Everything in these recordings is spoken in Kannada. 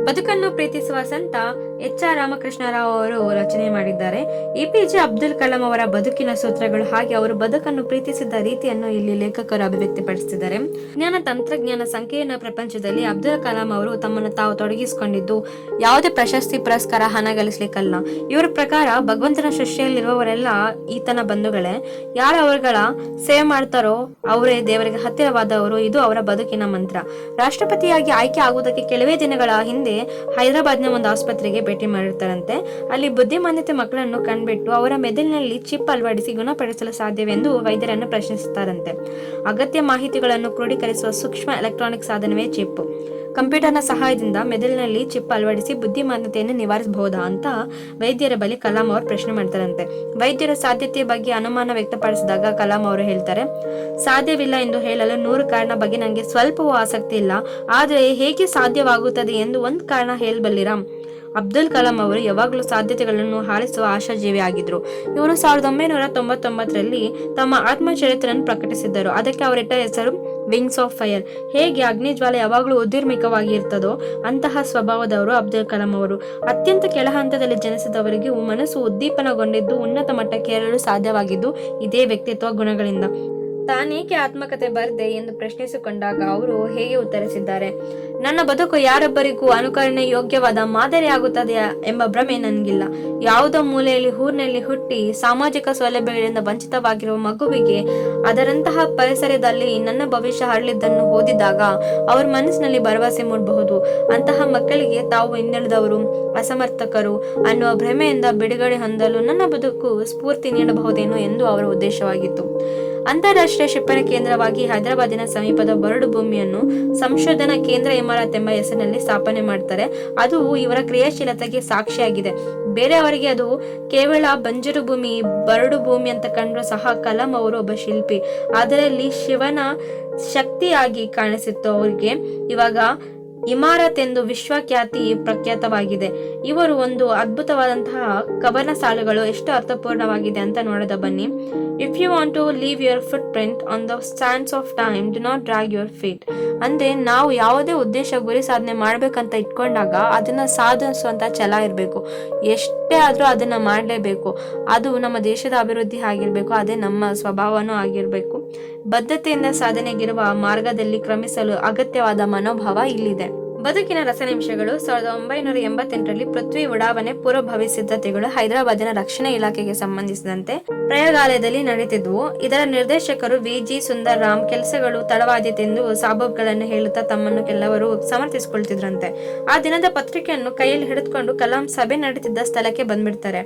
ಬದುಕನ್ನು ಪ್ರೀತಿಸುವ ಸಂತ ಎಚ್.ಆರ್. ರಾಮಕೃಷ್ಣರಾವ್ ಅವರು ರಚನೆ ಮಾಡಿದ್ದಾರೆ. ಎ.ಪಿ.ಜೆ. ಅಬ್ದುಲ್ ಕಲಾಂ ಅವರ ಬದುಕಿನ ಸೂತ್ರಗಳು ಹಾಗೆ ಅವರು ಬದುಕನ್ನು ಪ್ರೀತಿಸಿದ ರೀತಿಯನ್ನು ಇಲ್ಲಿ ಲೇಖಕರು ಅಭಿವ್ಯಕ್ತಿಪಡಿಸಿದ್ದಾರೆ. ವಿಜ್ಞಾನ ತಂತ್ರಜ್ಞಾನ ಸಂಕೀರ್ಣ ಪ್ರಪಂಚದಲ್ಲಿ ಅಬ್ದುಲ್ ಕಲಾಂ ಅವರು ತಮ್ಮನ್ನು ತಾವು ತೊಡಗಿಸಿಕೊಂಡಿದ್ದು ಯಾವುದೇ ಪ್ರಶಸ್ತಿ ಪುರಸ್ಕಾರ ಹಣ ಗಳಿಸಲಿಕ್ಕಲ್ಲ. ಇವರ ಪ್ರಕಾರ ಭಗವಂತನ ಸೃಷ್ಟಿಯಲ್ಲಿರುವವರೆಲ್ಲ ಈತನ ಬಂಧುಗಳೇ. ಯಾರು ಅವರುಗಳ ಸೇವೆ ಮಾಡ್ತಾರೋ ಅವರೇ ದೇವರಿಗೆ ಹತ್ತಿರವಾದವರು. ಇದು ಅವರ ಬದುಕಿನ ಮಂತ್ರ. ರಾಷ್ಟ್ರಪತಿಯಾಗಿ ಆಯ್ಕೆ ಆಗುವುದಕ್ಕೆ ಕೆಲವೇ ದಿನಗಳ ಹಿಂದೆ ಹೈದರಾಬಾದ್ನ ಒಂದು ಆಸ್ಪತ್ರೆಗೆ ಭೇಟಿ ಮಾಡಿರ್ತಾರಂತೆ. ಅಲ್ಲಿ ಬುದ್ಧಿಮಾನ್ಯತೆ ಮಕ್ಕಳನ್ನು ಕಂಡುಬಿಟ್ಟು ಅವರ ಮೆದುಳಿನಲ್ಲಿ ಚಿಪ್ ಅಳವಡಿಸಿ ಗುಣಪಡಿಸಲು ಸಾಧ್ಯವೆಂದು ವೈದ್ಯರನ್ನು ಪ್ರಶ್ನಿಸುತ್ತಾರಂತೆ. ಅಗತ್ಯ ಮಾಹಿತಿಗಳನ್ನು ಕ್ರೋಢೀಕರಿಸುವ ಸೂಕ್ಷ್ಮ ಎಲೆಕ್ಟ್ರಾನಿಕ್ ಸಾಧನವೇ ಚಿಪ್. ಕಂಪ್ಯೂಟರ್ನ ಸಹಾಯದಿಂದ ಮೆದುಳಿನಲ್ಲಿ ಚಿಪ್ ಅಳವಡಿಸಿ ಬುದ್ಧಿಮಾನ್ಯತೆಯನ್ನು ನಿವಾರಿಸಬಹುದಾ ಅಂತ ವೈದ್ಯರ ಬಳಿ ಕಲಾಂ ಅವರು ಪ್ರಶ್ನೆ ಮಾಡ್ತಾರಂತೆ. ವೈದ್ಯರ ಸಾಧ್ಯತೆಯ ಬಗ್ಗೆ ಅನುಮಾನ ವ್ಯಕ್ತಪಡಿಸಿದಾಗ ಕಲಾಂ ಅವರು ಹೇಳ್ತಾರೆ, ಸಾಧ್ಯವಿಲ್ಲ ಎಂದು ಹೇಳಲು 100 ಕಾರಣ ಬಗ್ಗೆ ನನಗೆ ಸ್ವಲ್ಪವೂ ಆಸಕ್ತಿ ಇಲ್ಲ. ಆದರೆ ಹೇಗೆ ಸಾಧ್ಯವಾಗುತ್ತದೆ ಎಂದು ಒಂದು ಕಾರಣ ಹೇಳಬಲ್ಲಿರಾ? ಅಬ್ದುಲ್ ಕಲಾಂ ಅವರು ಯಾವಾಗಲೂ ಸಾಧ್ಯತೆಗಳನ್ನು ಹಾರಿಸುವ ಆಶಾಜೀವಿ ಆಗಿದ್ರು. ಇವರು 1999ರಲ್ಲಿ ತಮ್ಮ ಆತ್ಮಚರಿತ್ರೆಯನ್ನು ಪ್ರಕಟಿಸಿದ್ದರು. ಅದಕ್ಕೆ ಅವರಿಟ್ಟ ಹೆಸರು ವಿಂಗ್ಸ್ ಆಫ್ ಫೈರ್. ಹೇಗೆ ಅಗ್ನಿಜ್ವಾಲೆ ಯಾವಾಗಲೂ ಉದ್ದಿರ್ಮಿಕವಾಗಿ ಇರ್ತದೋ ಅಂತಹ ಸ್ವಭಾವದವರು ಅಬ್ದುಲ್ ಕಲಾಂ ಅವರು. ಅತ್ಯಂತ ಕೆಳ ಹಂತದಲ್ಲಿ ಜನಿಸಿದವರಿಗೆ ಮನಸ್ಸು ಉದ್ದೀಪನಗೊಂಡಿದ್ದು ಉನ್ನತ ಮಟ್ಟಕ್ಕೆ ಏರಲು ಸಾಧ್ಯವಾಗಿದ್ದು ಇದೇ ವ್ಯಕ್ತಿತ್ವ ಗುಣಗಳಿಂದ. ತಾನೇಕೆ ಆತ್ಮಕಥೆ ಬರೆದೆ ಎಂದು ಪ್ರಶ್ನಿಸಿಕೊಂಡಾಗ ಅವರು ಹೇಗೆ ಉತ್ತರಿಸಿದ್ದಾರೆ, ನನ್ನ ಬದುಕು ಯಾರೊಬ್ಬರಿಗೂ ಅನುಕರಣೆ ಯೋಗ್ಯವಾದ ಮಾದರಿಯಾಗುತ್ತದೆ ಎಂಬ ಭ್ರಮೆ ನನಗಿಲ್ಲ. ಯಾವುದೋ ಮೂಲೆಯಲ್ಲಿ ಊರಿನಲ್ಲಿ ಹುಟ್ಟಿ ಸಾಮಾಜಿಕ ಸೌಲಭ್ಯಗಳಿಂದ ವಂಚಿತವಾಗಿರುವ ಮಗುವಿಗೆ ಅದರಂತಹ ಪರಿಸರದಲ್ಲಿ ನನ್ನ ಭವಿಷ್ಯ ಹರಳಿದ್ದನ್ನು ಓದಿದಾಗ ಅವ್ರ ಮನಸ್ಸಿನಲ್ಲಿ ಭರವಸೆ ಮೂಡಬಹುದು. ಅಂತಹ ಮಕ್ಕಳಿಗೆ ತಾವು ಹಿಂದುಳಿದವರು, ಅಸಮರ್ಥಕರು ಅನ್ನುವ ಭ್ರಮೆಯಿಂದ ಬಿಡುಗಡೆ ಹೊಂದಲು ನನ್ನ ಬದುಕು ಸ್ಫೂರ್ತಿ ನೀಡಬಹುದೇನೋ ಎಂದು ಅವರ ಉದ್ದೇಶವಾಗಿತ್ತು. ಅಂತಾರಾಷ್ಟ್ರೀಯ ಕ್ಷಿಪಣಿ ಕೇಂದ್ರವಾಗಿ ಹೈದರಾಬಾದಿನ ಸಮೀಪದ ಬರಡು ಭೂಮಿಯನ್ನು ಸಂಶೋಧನಾ ಕೇಂದ್ರ ಇಮಾರತ್ ಎಂಬ ಹೆಸರಿನಲ್ಲಿ ಸ್ಥಾಪನೆ ಮಾಡ್ತಾರೆ. ಅದು ಇವರ ಕ್ರಿಯಾಶೀಲತೆಗೆ ಸಾಕ್ಷಿಯಾಗಿದೆ. ಬೇರೆಯವರಿಗೆ ಅದು ಕೇವಲ ಬಂಜರು ಭೂಮಿ, ಬರಡು ಭೂಮಿ ಅಂತ ಕಂಡ್ರೂ ಸಹ ಕಲಾಂ ಅವರು ಒಬ್ಬ ಶಿಲ್ಪಿ. ಅದರಲ್ಲಿ ಶಿವನ ಶಕ್ತಿಯಾಗಿ ಕಾಣಿಸಿತ್ತು ಅವರಿಗೆ. ಇವಾಗ ಇಮಾರತ್ ಎಂದು ವಿಶ್ವಖ್ಯಾತಿ ಪ್ರಖ್ಯಾತವಾಗಿದೆ. ಇವರು ಒಂದು ಅದ್ಭುತವಾದಂತಹ ಕವನ ಸಾಲುಗಳು ಎಷ್ಟು ಅರ್ಥಪೂರ್ಣವಾಗಿದೆ ಅಂತ ನೋಡೋದ ಬನ್ನಿ. If you want to leave your foot print on the sands of time, do not drag your feet. ಅಂದ್ರೆ ನಾವು ಯಾವುದೇ ಉದ್ದೇಶ ಗುರಿ ಸಾಧನೆ ಮಾಡ್ಬೇಕಂತ ಇಟ್ಕೊಂಡಾಗ ಅದನ್ನ ಸಾಧಿಸುವಂತ ಛಲ ಇರಬೇಕು. ಎಷ್ಟೇ ಆದ್ರೂ ಅದನ್ನ ಮಾಡಲೇಬೇಕು. ಅದು ನಮ್ಮ ದೇಶದ ಅಭಿವೃದ್ಧಿ ಆಗಿರ್ಬೇಕು. ಅದೇ ನಮ್ಮ ಸ್ವಭಾವನೂ ಆಗಿರ್ಬೇಕು. ಬದ್ಧತೆಯಿಂದ ಸಾಧನೆಗಿರುವ ಮಾರ್ಗದಲ್ಲಿ ಕ್ರಮಿಸಲು ಅಗತ್ಯವಾದ ಮನೋಭಾವ ಇಲ್ಲಿದೆ. ಬದುಕಿನ ರಸನಿಮಿಷಗಳು. 1988ರಲ್ಲಿ ಪೃಥ್ವಿ ಉಡಾವಣೆ ಪೂರ್ವಭಾವಿ ಸಿದ್ಧತೆಗಳು ಹೈದರಾಬಾದಿನ ರಕ್ಷಣಾ ಇಲಾಖೆಗೆ ಸಂಬಂಧಿಸಿದಂತೆ ಪ್ರಯೋಗಾಲಯದಲ್ಲಿ ನಡೆದಿದ್ವು. ಇದರ ನಿರ್ದೇಶಕರು ವಿ.ಜಿ. ಸುಂದರ್ ರಾಮ್. ಕೆಲಸಗಳು ತಡವಾದೀತೆಂದು ಸಾಬೂಬ್ಗಳನ್ನು ಹೇಳುತ್ತಾ ತಮ್ಮನ್ನು ಕೆಲವರು ಸಮರ್ಥಿಸಿಕೊಳ್ತಿದ್ರಂತೆ. ಆ ದಿನದ ಪತ್ರಿಕೆಯನ್ನು ಕೈಯಲ್ಲಿ ಹಿಡಿದುಕೊಂಡು ಕಲಾಂ ಸಭೆ ನಡೆದಿದ್ದ ಸ್ಥಳಕ್ಕೆ ಬಂದ್ಬಿಡ್ತಾರೆ.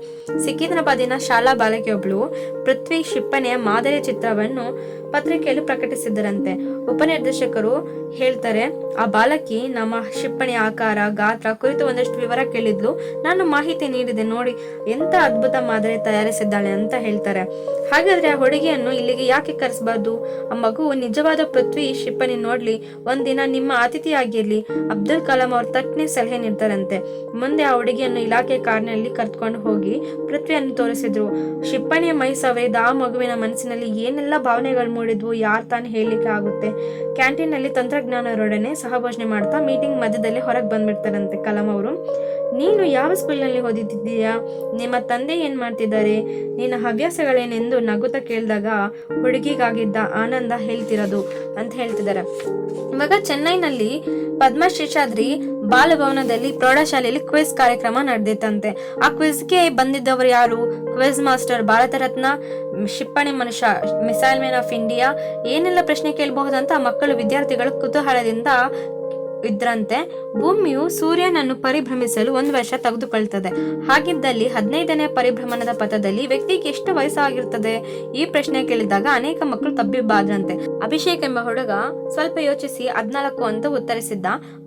ಸಿಕಿಂದ್ರಾಬಾದಿನ ಶಾಲಾ ಬಾಲಕಿಯೊಬ್ಳು ಪೃಥ್ವಿ ಕ್ಷಿಪಣಿಯ ಮಾದರಿ ಚಿತ್ರವನ್ನು ಪತ್ರಿಕೆಯಲ್ಲಿ ಪ್ರಕಟಿಸಿದ್ದರಂತೆ. ಉಪನಿರ್ದೇಶಕರು ಹೇಳ್ತಾರೆ, ಆ ಬಾಲಕಿ ನಮ್ಮ ಕ್ಷಿಪಣಿಯ ಆಕಾರ, ಗಾತ್ರ ಕುರಿತು ಒಂದಷ್ಟು ವಿವರ ಕೇಳಿದ್ಲು. ನಾನು ಮಾಹಿತಿ ನೀಡಿದೆ, ನೋಡಿ ಎಂತ ಅದ್ಭುತ ಮಾದರಿ ತಯಾರಿಸಿದ್ದಾಳೆ ಅಂತ ಹೇಳ್ತಾರೆ. ಹಾಗಾದ್ರೆ ಆ ಹುಡುಗಿಯನ್ನು ಇಲ್ಲಿಗೆ ಯಾಕೆ ಕರೆಸಬಾರ್ದು? ಆ ಮಗು ನಿಜವಾದ ಪೃಥ್ವಿ ಕ್ಷಿಪಣಿ ನೋಡ್ಲಿ, ಒಂದಿನ ನಿಮ್ಮ ಅತಿಥಿಯಾಗಿರ್ಲಿ. ಅಬ್ದುಲ್ ಕಲಾಂ ಅವ್ರ ತಟ್ಟನೆ ಸಲಹೆ ನೀಡ್ತಾರಂತೆ. ಮುಂದೆ ಆ ಹುಡುಗಿಯನ್ನು ಇಲಾಖೆ ಕಾರ್ನಲ್ಲಿ ಕರ್ಕೊಂಡು ಹೋಗಿ ಪೃಥ್ವಿಯನ್ನು ತೋರಿಸಿದ್ರು. ಕ್ಷಿಪಣಿಯ ಮೈ ಸವರಿದ ಆ ಮಗುವಿನ ಮನಸ್ಸಿನಲ್ಲಿ ಏನೆಲ್ಲ ಭಾವನೆಗಳು ಮೂಡಿದ್ವು ಯಾರು ತಾನು ಹೇಳಲಿಕ್ಕೆ ಆಗುತ್ತೆ. ಕ್ಯಾಂಟೀನ್ ನಲ್ಲಿ ತಂತ್ರಜ್ಞಾನರೊಡನೆ ಸಹಭೋಜನೆ ಮಾಡ್ತಾ ಮೀಟಿಂಗ್ ಮಧ್ಯದಲ್ಲಿ ಹೊರಗೆ ಬಂದ್ಬಿಡ್ತಾರಂತೆ ಕಲಾಂ ಅವರು. ನೀನು ಯಾವ ಸ್ಕೂಲ್ನಲ್ಲಿ ಓದಿದ್ದೀಯಾ? ನಿಮ್ಮ ತಂದೆ ಏನ್ ಮಾಡ್ತಿದ್ದಾರೆ? ನಿನ್ನ ಹವ್ಯಾಸಗಳೇನೆಂದು ನಗುತ್ತಾ ಕೇಳಿದಾಗ ಹುಡುಗಿಗಾಗಿದ್ದ ಆನಂದ ಹೇಳ್ತಿರೋದು ಅಂತ ಹೇಳ್ತಿದ್ದಾರೆ. ಇವಾಗ ಚೆನ್ನೈನಲ್ಲಿ ಪದ್ಮಶೇಷಾದ್ರಿ ಬಾಲಭವನದಲ್ಲಿ ಪ್ರೌಢಶಾಲೆಯಲ್ಲಿ ಕ್ವಿಜ್ ಕಾರ್ಯಕ್ರಮ ನಡೆದಿತ್ತಂತೆ. ಆ ಕ್ವಿಜ್ಗೆ ಬಂದಿದ್ದವರು ಯಾರು? ಕ್ವಿಜ್ ಮಾಸ್ಟರ್, ಭಾರತ ರತ್ನ, ಕ್ಷಿಪಣಿ ಮನುಷ್ಯ, ಮಿಸೈಲ್ ಮ್ಯಾನ್ ಆಫ್ ಇಂಡಿಯಾ, ಏನೆಲ್ಲ ಪ್ರಶ್ನೆ ಕೇಳಬಹುದಂತ ಮಕ್ಕಳು ವಿದ್ಯಾರ್ಥಿಗಳು ಕುತೂಹಲದಿಂದ ಇದ್ರಂತೆ. ಭೂಮಿಯು ಸೂರ್ಯನನ್ನು ಪರಿಭ್ರಮಿಸಲು 1 ವರ್ಷ ತೆಗೆದುಕೊಳ್ತದೆ. ಹಾಗಿದ್ದಲ್ಲಿ 15ನೇ ಪರಿಭ್ರಮಣದ ಪಥದಲ್ಲಿ ವ್ಯಕ್ತಿಗೆ ಎಷ್ಟು ವಯಸ್ಸಾಗಿರ್ತದೆ? ಈ ಪ್ರಶ್ನೆ ಕೇಳಿದಾಗ ಅನೇಕ ಮಕ್ಕಳು ತಬ್ಬಿಬ್ಬಾದ್ರಂತೆ. ಅಭಿಷೇಕ್ ಎಂಬ ಹುಡುಗ ಸ್ವಲ್ಪ ಯೋಚಿಸಿ 14 ಅಂತ ಉತ್ತರಿಸಿದ್ದ.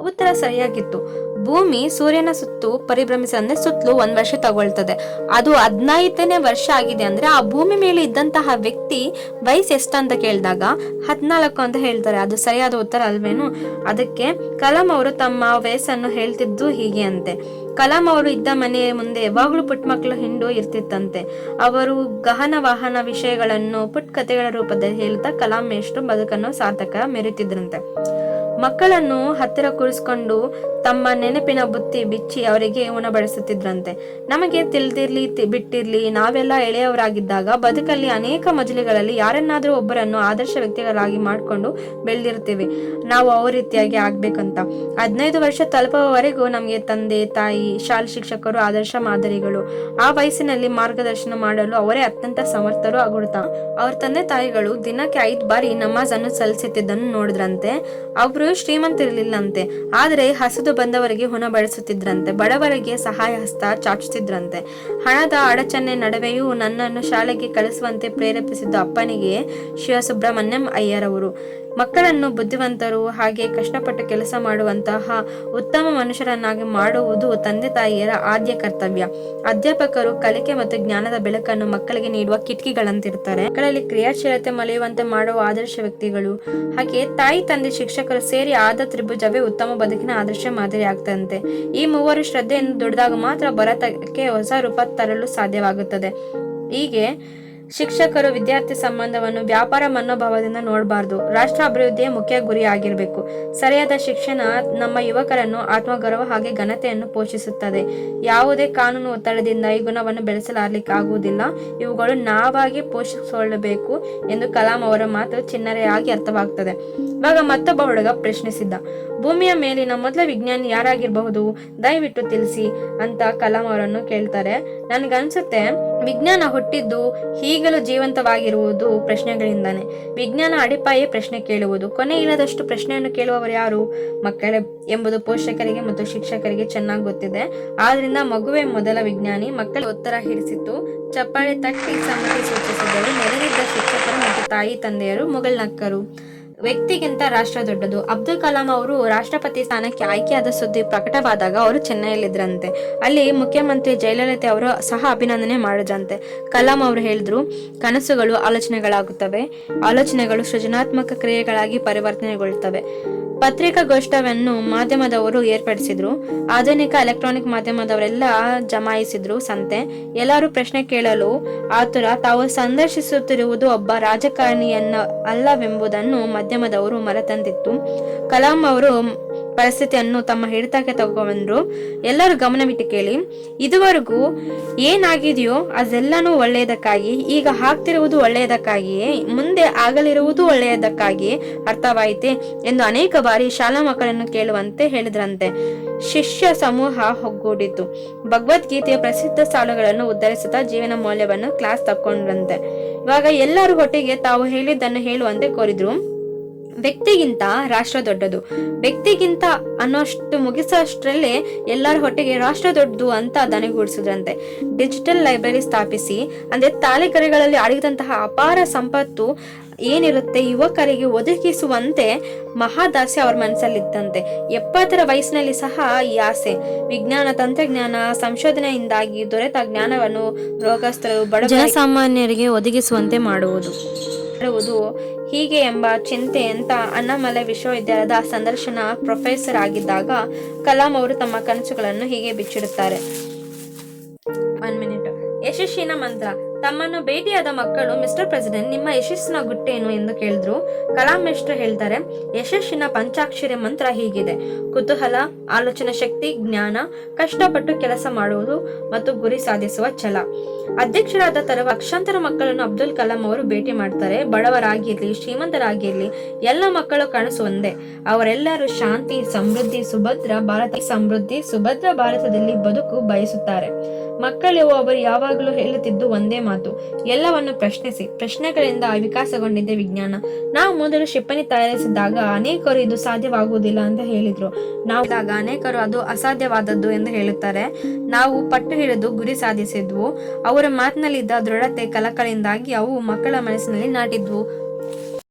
ಉತ್ತರ ಸರಿಯಾಗಿತ್ತು. ಭೂಮಿ ಸೂರ್ಯನ ಸುತ್ತು ಪರಿಭ್ರಮಿಸಂದ್ರೆ ಸುತ್ತಲೂ 1 ವರ್ಷ ತಗೊಳ್ತದೆ. ಅದು 15ನೇ ವರ್ಷ ಆಗಿದೆ ಅಂದ್ರೆ ಆ ಭೂಮಿ ಮೇಲೆ ಇದ್ದಂತಹ ವ್ಯಕ್ತಿ ವಯಸ್ಸು ಎಷ್ಟಂತ ಕೇಳಿದಾಗ 14 ಅಂತ ಹೇಳ್ತಾರೆ. ಅದು ಸರಿಯಾದ ಉತ್ತರ ಅಲ್ವೇನು? ಅದಕ್ಕೆ ಕಲಾಂ ಅವರು ತಮ್ಮ ವಯಸ್ಸನ್ನು ಹೇಳ್ತಿದ್ದು ಹೀಗೆ ಅಂತೆ. ಕಲಾಂ ಅವರು ಇದ್ದ ಮನೆಯ ಮುಂದೆ ಯಾವಾಗ್ಲೂ ಪುಟ್ಟ ಮಕ್ಕಳು ಹಿಂಡು ಇರ್ತಿತ್ತಂತೆ. ಅವರು ಗಹನ ವಾಹನ ವಿಷಯಗಳನ್ನು ಪುಟ್ ಕಥೆಗಳ ರೂಪದಲ್ಲಿ ಹೇಳ್ತಾ ಕಲಾಂ ಮೇಷ್ಟ್ರು ಬದುಕನ್ನು ಸಾರ್ಥಕ ಮೆರೆಯುತ್ತಿದ್ರಂತೆ. ಮಕ್ಕಳನ್ನು ಹತ್ತಿರ ಕೂರಿಸಿಕೊಂಡು ತಮ್ಮ ನೆನಪಿನ ಬುತ್ತಿ ಬಿಚ್ಚಿ ಅವರಿಗೆ ಉಣಬಡಿಸುತ್ತಿದ್ರಂತೆ. ನಮಗೆ ತಿಳಿದಿರ್ಲಿ ಬಿಟ್ಟಿರ್ಲಿ, ನಾವೆಲ್ಲ ಎಳೆಯವರಾಗಿದ್ದಾಗ ಬದುಕಲ್ಲಿ ಅನೇಕ ಮಜಲಿಗಳಲ್ಲಿ ಯಾರನ್ನಾದ್ರೂ ಒಬ್ಬರನ್ನು ಆದರ್ಶ ವ್ಯಕ್ತಿಗಳಾಗಿ ಮಾಡ್ಕೊಂಡು ಬೆಳೆದಿರ್ತೀವಿ. ನಾವು ಅವ್ರ ರೀತಿಯಾಗಿ ಆಗ್ಬೇಕಂತ. 15 ವರ್ಷ ತಲುಪುವವರೆಗೂ ನಮಗೆ ತಂದೆ ತಾಯಿ ಶಾಲಾ ಶಿಕ್ಷಕರು ಆದರ್ಶ ಮಾದರಿಗಳು. ಆ ವಯಸ್ಸಿನಲ್ಲಿ ಮಾರ್ಗದರ್ಶನ ಮಾಡಲು ಅವರೇ ಅತ್ಯಂತ ಸಮರ್ಥರು ಆಗಿರುತ್ತಾ. ಅವ್ರ ತಂದೆ ತಾಯಿಗಳು ದಿನಕ್ಕೆ 5 ಬಾರಿ ನಮಾಜ್ ಅನ್ನು ಸಲ್ಲಿಸುತ್ತಿದ್ದನ್ನು ನೋಡಿದ್ರಂತೆ. ಅವರು ಶ್ರೀಮಂತರಿರ್ಲಿಲ್ಲಂತೆ, ಆದರೆ ಹಸಿದು ಬಂದವರಿಗೆ ಉಣಬಡಿಸುತ್ತಿದ್ರಂತೆ. ಬಡವರಿಗೆ ಸಹಾಯ ಹಸ್ತ ಚಾಚುತ್ತಿದ್ರಂತೆ. ಹಣದ ಅಡಚಣೆ ನಡುವೆಯೂ ನನ್ನನ್ನು ಶಾಲೆಗೆ ಕಳಿಸುವಂತೆ ಪ್ರೇರೇಪಿಸಿದ್ದ ಅಪ್ಪನಿಗೆ ಶಿವಸುಬ್ರಹ್ಮಣ್ಯಂ ಅಯ್ಯರ್ ಅವರು. ಮಕ್ಕಳನ್ನು ಬುದ್ಧಿವಂತರು ಹಾಗೆ ಕಷ್ಟಪಟ್ಟು ಕೆಲಸ ಮಾಡುವಂತಹ ಉತ್ತಮ ಮನುಷ್ಯರನ್ನಾಗಿ ಮಾಡುವುದು ತಂದೆ ತಾಯಿಯರ ಆದ್ಯ ಕರ್ತವ್ಯ. ಅಧ್ಯಾಪಕರು ಕಲಿಕೆ ಮತ್ತು ಜ್ಞಾನದ ಬೆಳಕನ್ನು ಮಕ್ಕಳಿಗೆ ನೀಡುವ ಕಿಟಕಿಗಳಂತಿರ್ತಾರೆ. ಮಕ್ಕಳಲ್ಲಿ ಕ್ರಿಯಾಶೀಲತೆ ಮಲೆಯುವಂತೆ ಮಾಡುವ ಆದರ್ಶ ವ್ಯಕ್ತಿಗಳು. ಹಾಗೆ ತಾಯಿ ತಂದೆ ಶಿಕ್ಷಕರು ಸೇರಿ ಆದ ತ್ರಿಭುಜವೇ ಉತ್ತಮ ಬದುಕಿನ ಆದರ್ಶ ಮಾದರಿ ಆಗ್ತಂತೆ. ಈ ಮೂವರು ಶ್ರದ್ಧೆಯನ್ನು ದುಡಿದಾಗ ಮಾತ್ರ ಭಾರತಕ್ಕೆ ಹೊಸ ರೂಪ ತರಲು ಸಾಧ್ಯವಾಗುತ್ತದೆ. ಹೀಗೆ ಶಿಕ್ಷಕರು ವಿದ್ಯಾರ್ಥಿ ಸಂಬಂಧವನ್ನು ವ್ಯಾಪಾರ ಮನೋಭಾವದಿಂದ ನೋಡಬಾರದು. ರಾಷ್ಟ್ರ ಅಭಿವೃದ್ಧಿಯೇ ಮುಖ್ಯ ಗುರಿಯಾಗಿರಬೇಕು. ಸರಿಯಾದ ಶಿಕ್ಷಣ ನಮ್ಮ ಯುವಕರನ್ನು ಆತ್ಮಗೌರವ ಹಾಗೆ ಘನತೆಯನ್ನು ಪೋಷಿಸುತ್ತದೆ. ಯಾವುದೇ ಕಾನೂನು ಒತ್ತಡದಿಂದ ಈ ಗುಣವನ್ನು ಬೆಳೆಸಲಾಗಲಿಕ್ಕಾಗುವುದಿಲ್ಲ. ಇವುಗಳು ನಾವಾಗಿ ಪೋಷಿಸಿಕೊಳ್ಳಬೇಕು ಎಂದು ಕಲಾಂ ಅವರ ಮಾತು ಚಿನ್ನರೆಯಾಗಿ ಅರ್ಥವಾಗ್ತದೆ. ಇವಾಗ ಮತ್ತೊಬ್ಬ ಹುಡುಗ ಪ್ರಶ್ನಿಸಿದ್ದ, ಭೂಮಿಯ ಮೇಲಿನ ಮೊದಲ ವಿಜ್ಞಾನಿ ಯಾರಾಗಿರಬಹುದು, ದಯವಿಟ್ಟು ತಿಳಿಸಿ ಅಂತ ಕಲಾಂ ಅವರನ್ನು ಕೇಳ್ತಾರೆ. ನನ್ಗನ್ಸುತ್ತೆ ವಿಜ್ಞಾನ ಹುಟ್ಟಿದ್ದು ಈಗಲೂ ಜೀವಂತವಾಗಿರುವುದು ಪ್ರಶ್ನೆಗಳಿಂದಾನೆ. ವಿಜ್ಞಾನ ಅಡಿಪಾಯೇ ಪ್ರಶ್ನೆ ಕೇಳುವುದು. ಕೊನೆ ಇಲ್ಲದಷ್ಟು ಪ್ರಶ್ನೆಯನ್ನು ಕೇಳುವವರು ಯಾರು? ಮಕ್ಕಳೇ ಎಂಬುದು ಪೋಷಕರಿಗೆ ಮತ್ತು ಶಿಕ್ಷಕರಿಗೆ ಚೆನ್ನಾಗಿ ಗೊತ್ತಿದೆ. ಆದ್ರಿಂದ ಮಗುವೇ ಮೊದಲ ವಿಜ್ಞಾನಿ. ಮಕ್ಕಳ ಉತ್ತರ ಹಿಡಿಸಿತ್ತು. ಚಪ್ಪಾಳೆ ತಟ್ಟಿ ಸಮ್ಮತಿ ಸೂಚಿಸಿದರು. ನೆರೆದಿದ್ದ ಶಿಕ್ಷಕರು ಮತ್ತು ತಾಯಿ ತಂದೆಯರು ಮುಗಳ್ನಕ್ಕರು. ವ್ಯಕ್ತಿಗಿಂತ ರಾಷ್ಟ್ರ ದೊಡ್ಡದು. ಅಬ್ದುಲ್ ಕಲಾಂ ಅವರು ರಾಷ್ಟ್ರಪತಿ ಸ್ಥಾನಕ್ಕೆ ಆಯ್ಕೆಯಾದ ಸುದ್ದಿ ಪ್ರಕಟವಾದಾಗ ಅವರು ಚೆನ್ನೈಯಲ್ಲಿದ್ರಂತೆ. ಅಲ್ಲಿ ಮುಖ್ಯಮಂತ್ರಿ ಜಯಲಲಿತಾ ಅವರು ಸಹ ಅಭಿನಂದನೆ ಮಾಡಿದ್ರಂತೆ. ಕಲಾಂ ಅವರು ಹೇಳಿದ್ರು, ಕನಸುಗಳು ಆಲೋಚನೆಗಳಾಗುತ್ತವೆ, ಆಲೋಚನೆಗಳು ಸೃಜನಾತ್ಮಕ ಕ್ರಿಯೆಗಳಾಗಿ ಪರಿವರ್ತನೆಗೊಳ್ಳುತ್ತವೆ. ಪತ್ರಿಕಾಗೋಷ್ಠಿಯನ್ನು ಮಾಧ್ಯಮದವರು ಏರ್ಪಡಿಸಿದ್ರು. ಆಧುನಿಕ ಎಲೆಕ್ಟ್ರಾನಿಕ್ ಮಾಧ್ಯಮದವರೆಲ್ಲ ಜಮಾಯಿಸಿದ್ರು ಸಂತೆ. ಎಲ್ಲರೂ ಪ್ರಶ್ನೆ ಕೇಳಲು ಆತುರ. ತಾವು ಸಂದರ್ಶಿಸುತ್ತಿರುವುದು ಒಬ್ಬ ರಾಜಕಾರಣಿಯನ್ನ ಅಲ್ಲವೆಂಬುದನ್ನು ಮಾಧ್ಯಮದವರು ಮರೆತಂದಿತ್ತು. ಕಲಾಂ ಅವರು ಪರಿಸ್ಥಿತಿಯನ್ನು ತಮ್ಮ ಹಿಡಿತಕ್ಕೆ ತಗೊಂಡ್ರು. ಎಲ್ಲರೂ ಗಮನವಿಟ್ಟು ಕೇಳಿ. ಇದುವರೆಗೂ ಏನಾಗಿದೆಯೋ ಅದೆಲ್ಲನೂ ಒಳ್ಳೆಯದಕ್ಕಾಗಿ, ಈಗ ಆಗ್ತಿರುವುದು ಒಳ್ಳೆಯದಕ್ಕಾಗಿಯೇ, ಮುಂದೆ ಆಗಲಿರುವುದು ಒಳ್ಳೆಯದಕ್ಕಾಗಿ, ಅರ್ಥವಾಯಿತೆ ಎಂದು ಅನೇಕ ಬಾರಿ ಶಾಲಾ ಮಕ್ಕಳನ್ನು ಕೇಳುವಂತೆ ಹೇಳಿದ್ರಂತೆ. ಶಿಷ್ಯ ಸಮೂಹ ಒಗ್ಗೂಡಿತು. ಭಗವದ್ಗೀತೆಯ ಪ್ರಸಿದ್ಧ ಸಾಲುಗಳನ್ನು ಉದ್ಧರಿಸುತ್ತಾ ಜೀವನ ಮೌಲ್ಯವನ್ನು ಕ್ಲಾಸ್ ತಕೊಂಡ್ರಂತೆ. ಇವಾಗ ಎಲ್ಲರೂ ಒಟ್ಟಿಗೆ ತಾವು ಹೇಳಿದ್ದನ್ನು ಹೇಳುವಂತೆ ಕೋರಿದ್ರು. ವ್ಯಕ್ತಿಗಿಂತ ರಾಷ್ಟ್ರ ದೊಡ್ಡದು. ವ್ಯಕ್ತಿಗಿಂತ ಅನ್ನೋಷ್ಟು ಮುಗಿಸೋಷ್ಟರಲ್ಲೇ ಎಲ್ಲರ ಹೊಟ್ಟೆಗೆ ರಾಷ್ಟ್ರ ದೊಡ್ಡದು ಅಂತ ದನಿಗೂಡಿಸಿದ್ರಂತೆ. ಡಿಜಿಟಲ್ ಲೈಬ್ರರಿ ಸ್ಥಾಪಿಸಿ, ಅಂದ್ರೆ ತಾಲೆಗರಿಗಳಲ್ಲಿ ಅಡಗಿದಂತಹ ಅಪಾರ ಸಂಪತ್ತು ಏನಿರುತ್ತೆ ಯುವಕರಿಗೆ ಒದಗಿಸುವಂತೆ ಮಹಾದಾಸೆ ಅವ್ರ ಮನಸ್ಸಲ್ಲಿತ್ತಂತೆ. 70ರ ವಯಸ್ಸಿನಲ್ಲಿ ಸಹ ಈ ಆಸೆ. ವಿಜ್ಞಾನ ತಂತ್ರಜ್ಞಾನ ಸಂಶೋಧನೆಯಿಂದಾಗಿ ದೊರೆತ ಜ್ಞಾನವನ್ನು ರೋಗಸ್ಥರು ಬಡ ಜನಸಾಮಾನ್ಯರಿಗೆ ಒದಗಿಸುವಂತೆ ಮಾಡುವುದು ಹೀಗೆ ಎಂಬ ಚಿಂತೆ ಅಂತ ಅಣ್ಣಾಮಲೈ ವಿಶ್ವವಿದ್ಯಾಲಯದ ಸಂದರ್ಶನ ಪ್ರೊಫೆಸರ್ ಆಗಿದ್ದಾಗ ಕಲಾಂ ಅವರು ತಮ್ಮ ಕನಸುಗಳನ್ನು ಹೀಗೆ ಬಿಚ್ಚಿಡುತ್ತಾರೆ. 1 ಮಿನಿಟ್. ಯಶಸ್ಸಿನ ಮಂತ್ರ. ತಮ್ಮನ್ನು ಭೇಟಿಯಾದ ಮಕ್ಕಳು, ಮಿಸ್ಟರ್ ಪ್ರೆಸಿಡೆಂಟ್, ನಿಮ್ಮ ಯಶಸ್ಸಿನ ಗುಟ್ಟೇನು ಎಂದು ಕೇಳಿದ್ರು. ಕಲಾಂ ಮೇಷ್ಟ್ರು ಹೇಳ್ತಾರೆ, ಯಶಸ್ಸಿನ ಪಂಚಾಕ್ಷರಿ ಮಂತ್ರ ಹೀಗಿದೆ: ಕುತೂಹಲ, ಆಲೋಚನಾ ಶಕ್ತಿ, ಜ್ಞಾನ, ಕಷ್ಟಪಟ್ಟು ಕೆಲಸ ಮಾಡುವುದು ಮತ್ತು ಗುರಿ ಸಾಧಿಸುವ ಛಲ. ಅಧ್ಯಕ್ಷರಾದ ತರುವ ಲಕ್ಷಾಂತರ ಮಕ್ಕಳನ್ನು ಅಬ್ದುಲ್ ಕಲಾಂ ಅವರು ಭೇಟಿ ಮಾಡ್ತಾರೆ. ಬಡವರಾಗಿರ್ಲಿ ಶ್ರೀಮಂತರಾಗಿರ್ಲಿ ಎಲ್ಲ ಮಕ್ಕಳು ಕನಸು ಒಂದೇ. ಅವರೆಲ್ಲರೂ ಶಾಂತಿ, ಸಮೃದ್ಧಿ, ಸುಭದ್ರ ಭಾರತದಲ್ಲಿ ಬದುಕು ಬಯಸುತ್ತಾರೆ. ಮಕ್ಕಳು ಅವರು ಯಾವಾಗಲೂ ಹೇಳುತ್ತಿದ್ದು ಒಂದೇ ಮಾತು: ಎಲ್ಲವನ್ನು ಪ್ರಶ್ನಿಸಿ. ಪ್ರಶ್ನೆಗಳಿಂದ ವಿಕಾಸಗೊಂಡಿದ್ದೆ ವಿಜ್ಞಾನ. ನಾವು ಮೊದಲು ಕ್ಷಿಪಣಿ ತಯಾರಿಸಿದಾಗ ಅನೇಕರು ಇದು ಸಾಧ್ಯವಾಗುವುದಿಲ್ಲ ಅಂತ ಹೇಳಿದ್ರು. ನಾವು ಅನೇಕರು ಅದು ಅಸಾಧ್ಯವಾದದ್ದು ಎಂದು ಹೇಳುತ್ತಾರೆ. ನಾವು ಪಟ್ಟು ಹಿಡಿದು ಗುರಿ ಸಾಧಿಸಿದ್ವು. ಅವರ ಮಾತಿನಲ್ಲಿದ್ದ ದೃಢತೆ, ಕಳಕಳಿಯಿಂದಾಗಿ ಅವು ಮಕ್ಕಳ ಮನಸ್ಸಿನಲ್ಲಿ ನಾಟಿದ್ವು.